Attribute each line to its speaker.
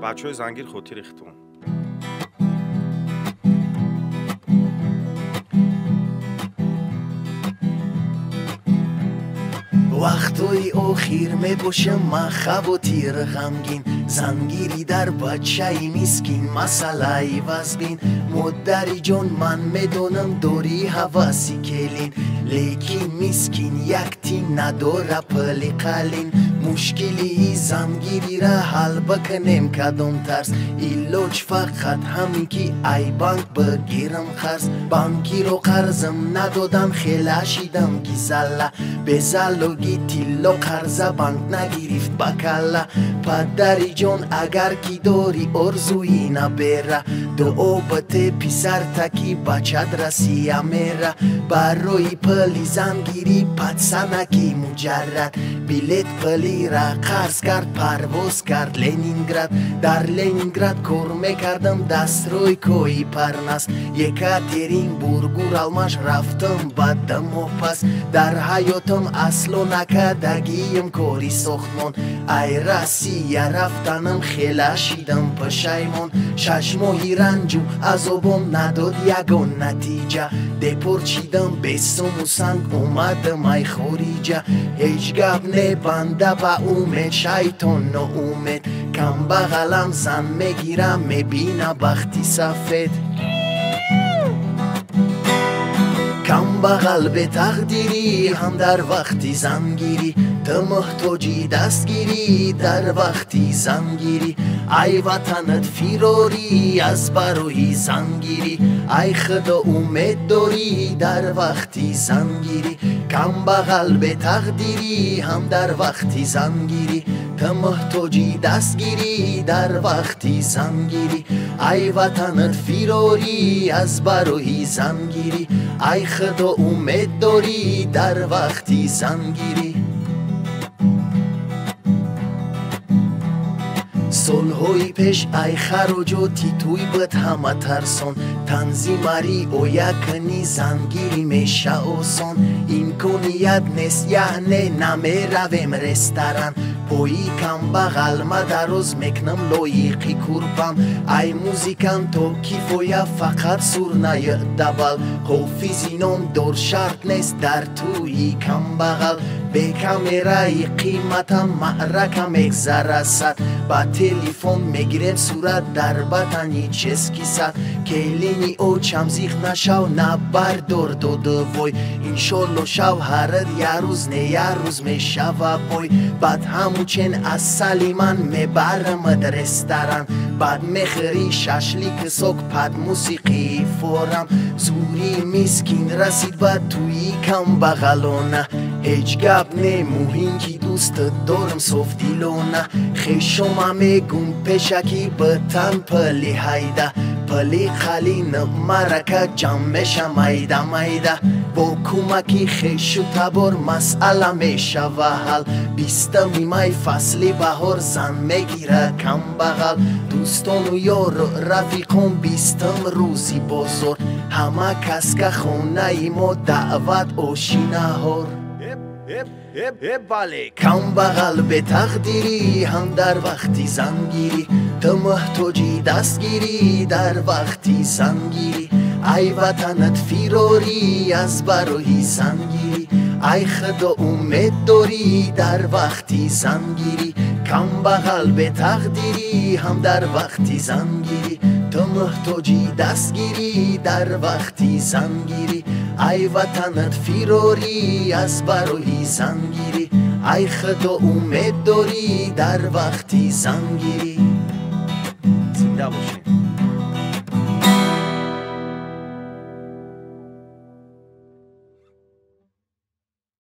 Speaker 1: بچه های زنگیر خودتی ریختون.
Speaker 2: وقتای آخیر می باشم مخب و تیر غمگین، زنگیری در بچه‌ی مسکین، مسئله وزبین. مادری جان من میدونم داری حواسی کلین، لیکن مسکین یک تی نداره پلی قلین. مشکلی زنگیری را حل بکنیم کدام ترس، ایلوچ فقط همین که ای بانک بگیرم قرض. بانکی رو قرضم ندادم خیلی شیدم گیزله، به زلوگی تیلو قرض بانک نگیرفت بکله. پدری جان اگر کی داری ارزوی نبره، دعا بته پیسر تکی بچت رسیه میره. برای پلی زنگیری پدسنکی مجرد، بیلیت پلی را قرض کرد پرواز کرد لنینگراد. در لنینگراد کار میکردم دست روی کوی پرنس، یکاترین برگور الماش رفتم بدم و پس. در حیاتم اصلا نکدگیم کاری ساختمان، ای راسیه رفتنم خیلی شیدم پشیمان. 6 ماهی رنجو عذابم نداد یگان نتیجه، دپور چیدم بستم و سنگ اومدم ای خارجه. هیچ گپ نه بنده با اومد شیطان ناامید، کم بغلم زن میگیرم میبینه بختی سفید. کم بغل به تقدیری هم در وقتی زنگیری، تو محتاجی دستگیری در وقتی زنگیری. ای وطنت فیراری از برای زنگیری، ای خدا امید داری در وقتی زنگیری. کم بغل به تقدیری هم در وقتی زنگیری، تو محتاجی دستگیری در وقتی زنگیری. ای وطنت فیراری از برای زنگیری، ای خدا امید داری در وقتی زنگیری. سالهای پیش ای خراجاتی توی بد همه ترسان، تنظیماری او یکنی زنگیری میشه آسان. امکانیت نیست یعنی نمیرویم رستوران، پایی کم بغل ما در روز میکنم لایقی کربم. ای موزیکم تو کیفویا فقط سورنای دبل، حافظی نام دار شرط نیست در توی کم بغل. به کامیرای قیمتم معرکم یک ذره صد، با تلفن میگیرم صورت در بطنی چسکی صد. کلینی او چمزیخ نشو نبردار دو وای، انشالله شوهرت یه روز نه یه روز میشوه بای. بعد هموچین از سلیمان میبرم در رستوران، بعد میخری ششلیک سوک پد موسیقی فورم. زوری مسکین رسید و توی کم بغلانه، هیچ گپ نه مهم کی دوست دارم صاف دیلانه. خیشم میگم پیشکی بتن پلی هایده، پلی خالین مرکه جمع میشه میده میده. با کمکی خیشو تبار مسئله میشه و حل، بیستمی مای فصلی بهار زن میگیره کم بغل. دوستان و یار و رفیقان بیستم روزی بازار، همه کس که خونه ای ما دعوت آشینه هار. کم بغل به تقدیری هم در وقتی زنگیری، تو محتاجی دستگیری در وقتی زنگیری. ای وطنت فیراری از برای زنگیری، ای خدا امید داری در وقتی زنگیری. کم بغل به تقدیری هم در وقتی زنگیری، تو محتاجی دستگیری در وقتی زنگیری. ای وطنت فیراری از برای زنگیری، ای خدا امید داری در وقتی زنگیری. زنده باشین.